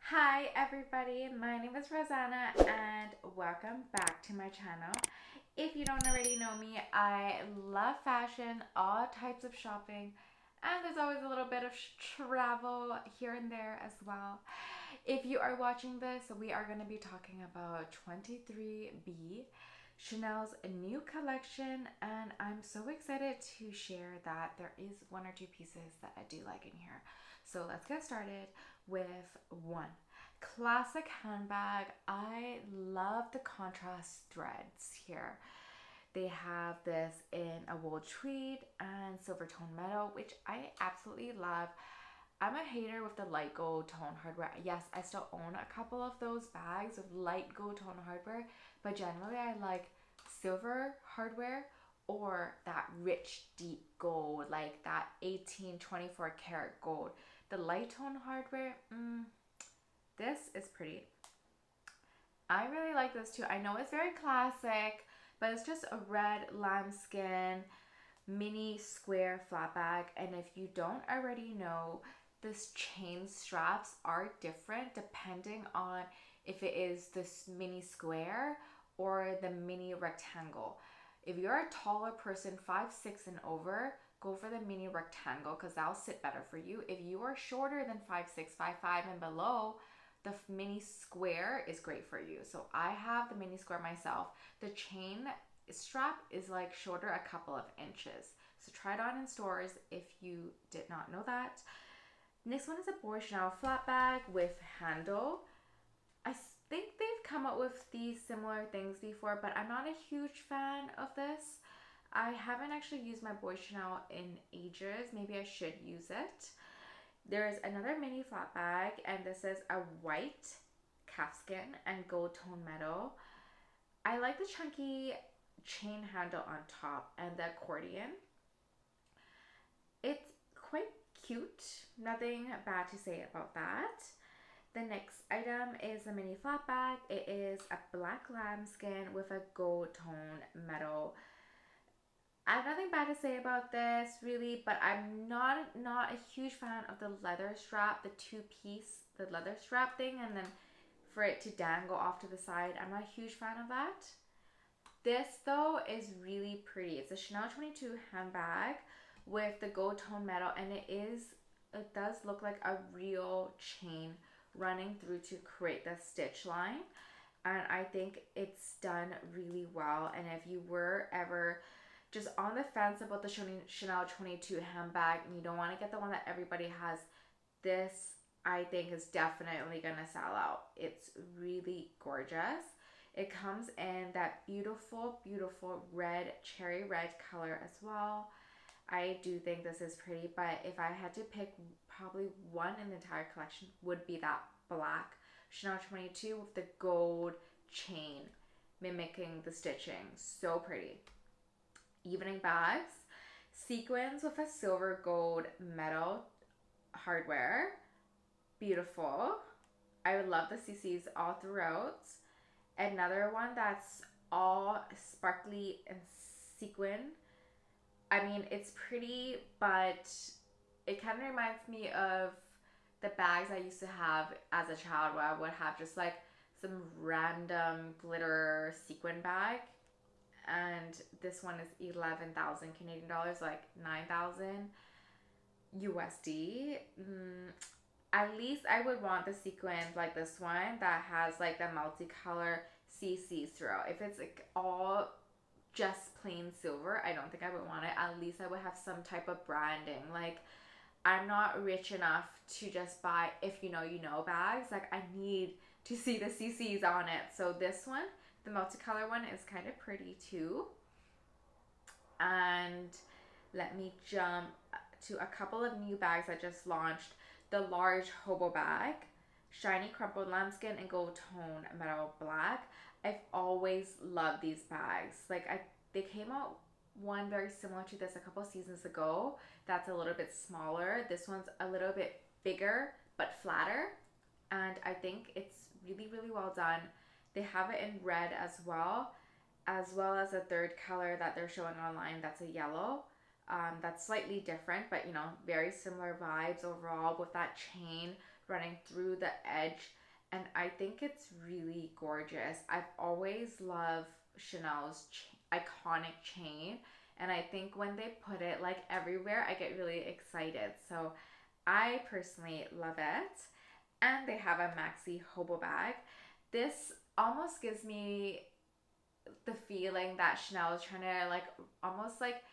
Hi everybody, my name is Rosanna and welcome back to my channel. If you don't already know me, I love fashion, all types of shopping, and there's always a little bit of travel here and there as well. If you are watching this, we are going to be talking about 23B, Chanel's new collection, and I'm so excited to share that there is one or two pieces that I do like in here. So let's get started with one. Classic handbag. I love the contrast threads here. They have this in a wool tweed and silver tone metal, which I absolutely love. I'm a hater with the light gold tone hardware. Yes, I still own a couple of those bags with light gold tone hardware, but generally I like silver hardware or that rich deep gold, like that 18, 24 karat gold. The light tone hardware, this is pretty. I really like this too. I know it's very classic, but it's just a red lambskin mini square flat bag. And if you don't already know, this chain straps are different depending on if it is this mini square or the mini rectangle. If you're a taller person, 5'6" and over, go for the mini rectangle because that'll sit better for you. If you are shorter than 5'6", 5'5", and below, the mini square is great for you. So I have the mini square myself. The chain strap is like shorter a couple of inches. So try it on in stores if you did not know that. Next one is a Boy Chanel flat bag with handle. I think they've come up with these similar things before, but I'm not a huge fan of this. I haven't actually used my Boy Chanel in ages. Maybe I should use it. There is another mini flat bag, and this is a white calfskin and gold tone metal. I like the chunky chain handle on top and the accordion. It's quite cute. Nothing bad to say about that. The next item is a mini flat bag. It is a black lambskin with a gold tone metal. I have nothing bad to say about this really, but I'm not a huge fan of the leather strap, the the leather strap thing, and then for it to dangle off to the side. I'm not a huge fan of that. This though is really pretty. It's a Chanel 22 handbag with the gold tone metal, and it does look like a real chain running through to create the stitch line. And I think it's done really well. And if you were ever just on the fence about the Chanel 22 handbag and you don't want to get the one that everybody has, this I think is definitely gonna sell out. It's really gorgeous. It comes in that beautiful red, cherry red color as well. I do think this is pretty, but if I had to pick probably one in the entire collection, would be that black Chanel 22 with the gold chain mimicking the stitching. So pretty. Evening bags, sequins with a silver gold metal hardware. Beautiful. I would love the CCs all throughout. Another one that's all sparkly and sequin. I mean, it's pretty, but it kind of reminds me of the bags I used to have as a child where I would have just like some random glitter sequin bag. And this one is 11,000 Canadian dollars, like 9,000 USD. At least I would want the sequins like this one that has like the multicolor CCs throughout. If it's like all just plain silver, I don't think I would want it. At least I would have some type of branding. Like, I'm not rich enough to just buy if you know bags. Like, I need to see the CCs on it. So this one, the multicolor one, is kind of pretty too. And let me jump to a couple of new bags I just launched. The large hobo bag, shiny crumpled lambskin and gold tone metal black. I've always loved these bags. Like, they came out one very similar to this a couple seasons ago that's a little bit smaller. This one's a little bit bigger but flatter, and I think it's really well done. They have it in red as well as a third color that they're showing online that's a yellow. That's slightly different, but very similar vibes overall with that chain running through the edge, and I think it's really gorgeous. I've always loved Chanel's iconic chain, and I think when they put it like everywhere, I get really excited. So I personally love it. And they have a Maxi hobo bag. This almost gives me the feeling that Chanel is trying to like almost like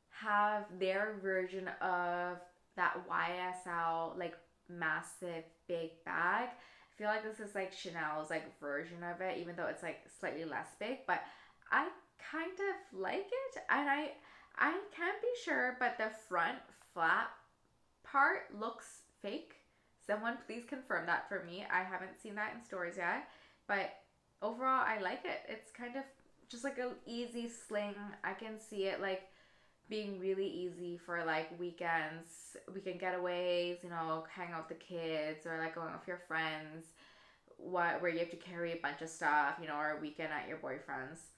have their version of that YSL like massive big bag. I feel like this is like Chanel's like version of it, even though it's like slightly less big, but I kind of like it, and I can't be sure, but the front flap part looks fake. Someone please confirm that for me. I haven't seen that in stores yet, but overall I like it. It's kind of just like an easy sling. I can see it like being really easy for like weekend getaways, you know, hang out with the kids, or like going with your friends, where you have to carry a bunch of stuff, you know, or a weekend at your boyfriend's.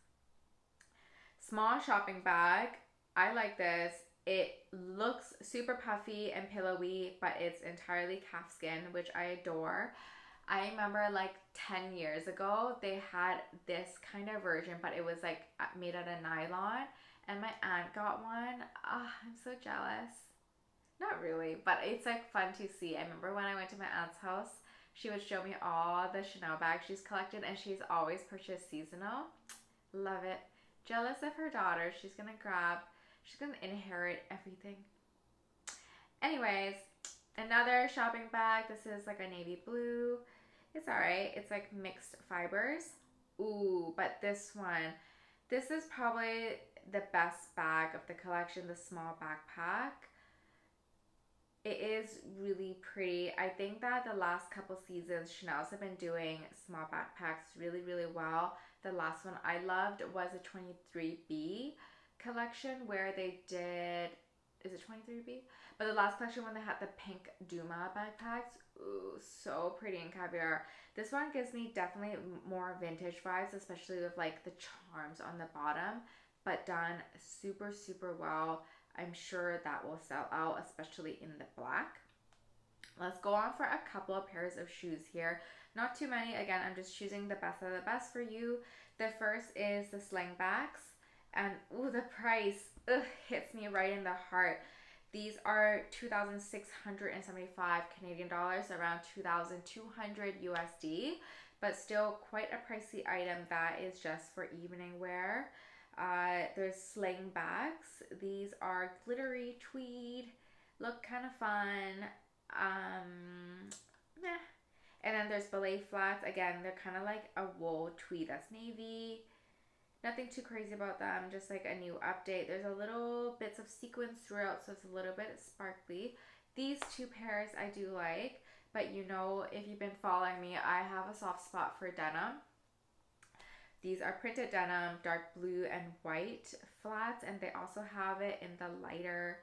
Small shopping bag. I like this. It looks super puffy and pillowy, but it's entirely calfskin, which I adore. I remember like 10 years ago, they had this kind of version, but it was like made out of nylon, and my aunt got one. Ah, I'm so jealous. Not really, but it's like fun to see. I remember when I went to my aunt's house, she would show me all the Chanel bags she's collected, and she's always purchased seasonal. Love it. Jealous of her daughter. She's gonna inherit everything. Anyways, another shopping bag. This is like a navy blue. It's alright. It's like mixed fibers. Ooh, but this is probably the best bag of the collection, the small backpack. It is really pretty. I think that the last couple seasons, Chanel's have been doing small backpacks really, really well. The last one I loved was a 23B collection where they did, is it 23B? But the last collection when they had the pink Duma backpacks, ooh, so pretty in caviar. This one gives me definitely more vintage vibes, especially with like the charms on the bottom, but done super, super well. I'm sure that will sell out, especially in the black. Let's go on for a couple of pairs of shoes here. Not too many. Again, I'm just choosing the best of the best for you. The first is the Slingbacks. And ooh, the price hits me right in the heart. These are 2,675 Canadian dollars, around 2,200 USD, but still quite a pricey item that is just for evening wear. There's Slingbacks. These are glittery tweed, look kind of fun. Meh. And then there's ballet flats. Again, they're kind of like a wool tweed that's navy. Nothing too crazy about them, just like a new update. There's a little bits of sequins throughout, so it's a little bit sparkly. These two pairs I do like, but you know, if you've been following me, I have a soft spot for denim. These are printed denim, dark blue and white flats, and they also have it in the lighter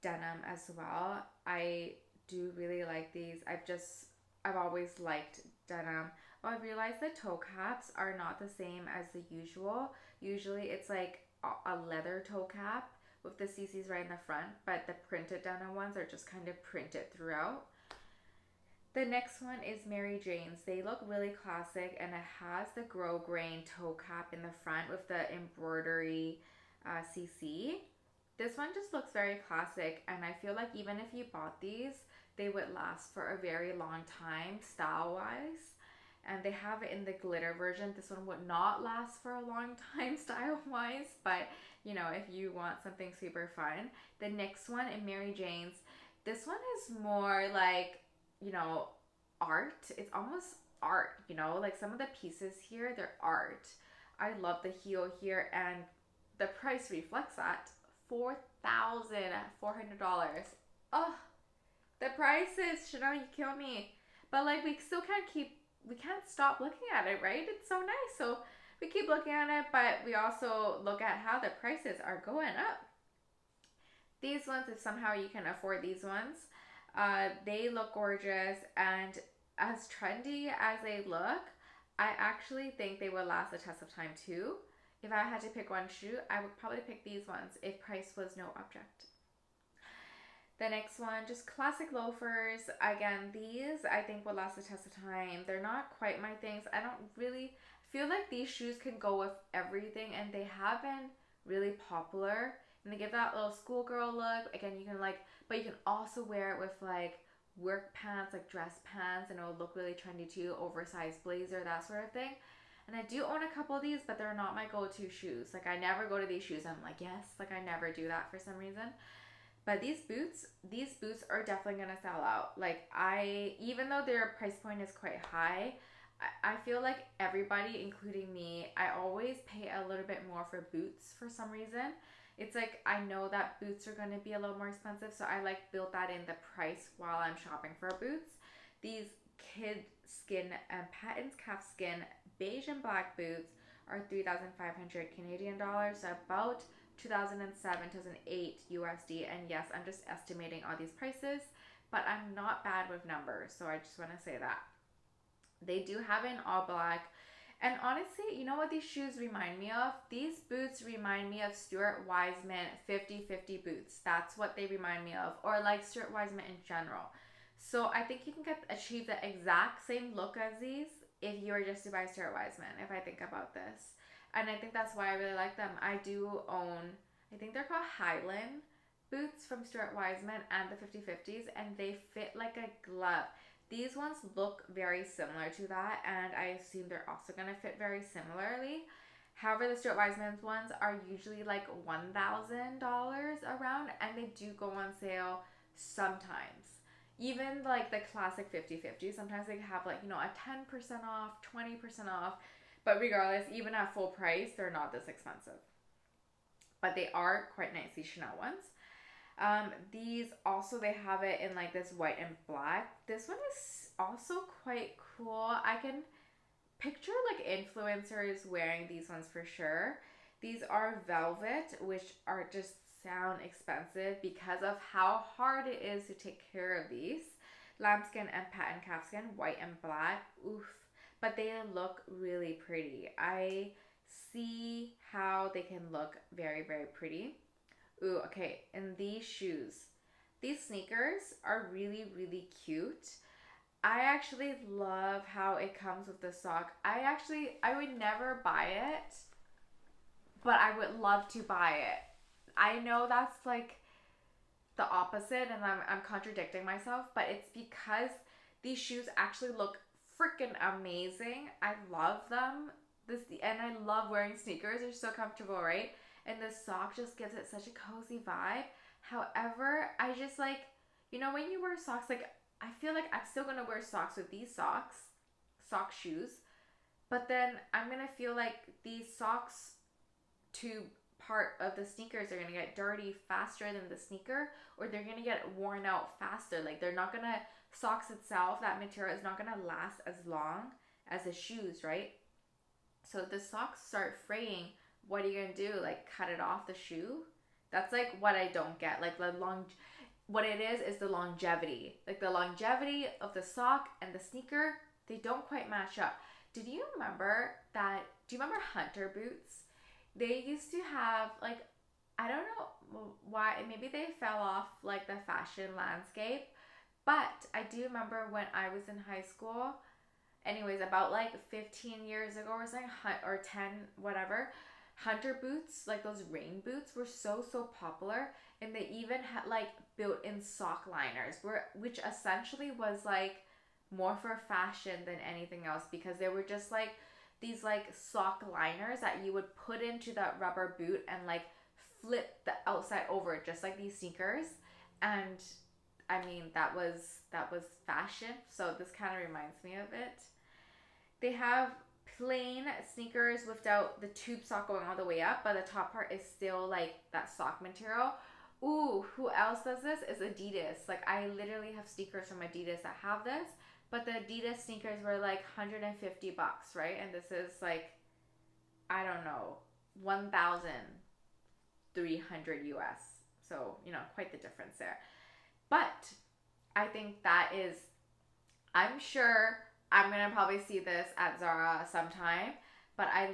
denim as well. I do really like these. I've always liked denim. Oh, I realized the toe caps are not the same as the usual. Usually it's like a leather toe cap with the CCs right in the front, but the printed denim ones are just kind of printed throughout. The next one is Mary Jane's. They look really classic, and it has the grosgrain toe cap in the front with the embroidery CC. This one just looks very classic, and I feel like even if you bought these, they would last for a very long time style-wise. And they have it in the glitter version. This one would not last for a long time style-wise, but you know, if you want something super fun. The next one in Mary Jane's, this one is more like, you know, art. It's almost art, you know, like some of the pieces here, they're art. I love the heel here, and the price reflects that. $4,400. Oh, the prices, Chanel, you kill me. But like, we can't stop looking at it, right? It's so nice. So we keep looking at it, but we also look at how the prices are going up. These ones, if somehow you can afford these ones, they look gorgeous, and as trendy as they look, I actually think they will last the test of time too. If I had to pick one shoe, I would probably pick these ones if price was no object. The next one, just classic loafers. Again, these I think will last the test of time. They're not quite my things. I don't really feel like these shoes can go with everything, and they have been really popular. And they give that little schoolgirl look. Again, you can like, but you can also wear it with like work pants, like dress pants, and it will look really trendy too. Oversized blazer, that sort of thing. And I do own a couple of these, but they're not my go-to shoes. Like I never go to these shoes. I'm like, yes, like I never do that for some reason. But these boots are definitely gonna sell out. Like even though their price point is quite high, I feel like everybody, including me, I always pay a little bit more for boots for some reason. It's like I know that boots are gonna be a little more expensive, so I like build that in the price while I'm shopping for boots. These kid skin and patent calf skin beige and black boots are 3,500 Canadian dollars, so about 2007, 2008 USD. And yes, I'm just estimating all these prices, but I'm not bad with numbers, so I just want to say that. They do have an all black, and honestly, you know what these shoes remind me of? These boots remind me of Stuart Weitzman 50-50 boots. That's what they remind me of, or like Stuart Weitzman in general. So I think you can achieve the exact same look as these if you were just to buy Stuart Weitzman, if I think about this. And I think that's why I really like them. I do own, I think they're called Highland boots from Stuart Weitzman and the 50-50s, and they fit like a glove. These ones look very similar to that, and I assume they're also going to fit very similarly. However, the Stuart Weitzman's ones are usually like $1,000 around, and they do go on sale sometimes. Even like the classic 50-50, sometimes they have like, you know, a 10% off, 20% off. But regardless, even at full price, they're not this expensive. But they are quite nicely Chanel ones. These also, they have it in like this white and black. This one is also quite cool. I can picture like influencers wearing these ones for sure. These are velvet, which are just sound expensive because of how hard it is to take care of these. Lambskin and patent calfskin, white and black. Oof. But they look really pretty. I see how they can look very, very pretty. Ooh, okay. And these shoes, these sneakers are really, really cute. I actually love how it comes with the sock. I would never buy it, but I would love to buy it. I know that's like the opposite, and I'm contradicting myself, but it's because these shoes actually look freaking amazing. I love them. And I love wearing sneakers. They're so comfortable, right? And the sock just gives it such a cozy vibe. However, I just like, you know, when you wear socks, like I feel like I'm still gonna wear socks with these sock shoes, but then I'm gonna feel like these socks to part of the sneakers are gonna get dirty faster than the sneaker, or they're gonna get worn out faster. Like they're not gonna, socks itself, that material is not gonna last as long as the shoes, right? So the socks start fraying. What are you gonna do? Like cut it off the shoe? That's like what I don't get. Like what it is the longevity. Like the longevity of the sock and the sneaker, they don't quite match up. Do you remember Hunter boots? They used to have like, I don't know why, maybe they fell off like the fashion landscape, but I do remember when I was in high school, anyways, about like 15 years ago or something, or 10, whatever, Hunter boots, like those rain boots, were so popular, and they even had like built-in sock liners, which essentially was like more for fashion than anything else, because they were just like these like sock liners that you would put into that rubber boot and like flip the outside over, just like these sneakers. And I mean, that was fashion, so this kind of reminds me of it. They have plain sneakers without the tube sock going all the way up, but the top part is still like that sock material. Ooh, who else does this? Is Adidas. Like I literally have sneakers from Adidas that have this, but the Adidas sneakers were like $150, right? And this is like, I don't know, 1,300 US. So, you know, quite the difference there. But I think that is, I'm sure I'm going to probably see this at Zara sometime, but I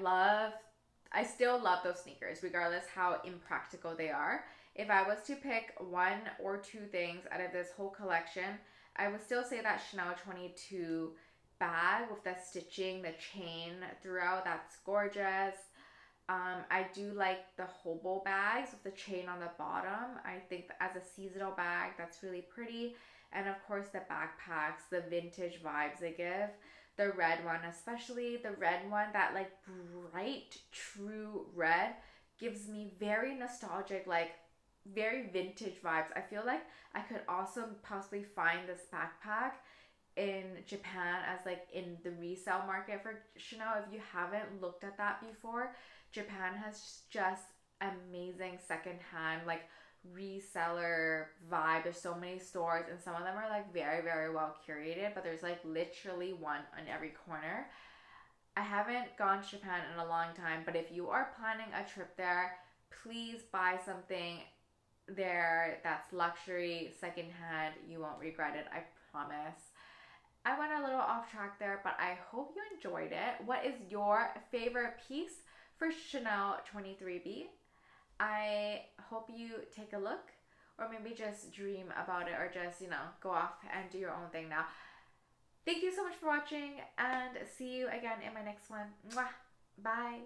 still love those sneakers, regardless how impractical they are. If I was to pick one or two things out of this whole collection, I would still say that Chanel 22 bag with the stitching, the chain throughout, that's gorgeous. I do like the hobo bags with the chain on the bottom. I think as a seasonal bag, that's really pretty. And of course the backpacks, the vintage vibes they give. The red one, especially the red one, that like bright, true red gives me very nostalgic, like very vintage vibes. I feel like I could also possibly find this backpack in Japan as like in the resale market for Chanel. If you haven't looked at that before, Japan has just amazing secondhand like reseller vibe. There's so many stores and some of them are like very, very well curated, but there's like literally one on every corner. I haven't gone to Japan in a long time, but if you are planning a trip there, please buy something there that's luxury, secondhand. You won't regret it, I promise. I went a little off track there, but I hope you enjoyed it. What is your favorite piece for Chanel 23B? I hope you take a look or maybe just dream about it or just, go off and do your own thing now. Thank you so much for watching and see you again in my next one. Mwah. Bye.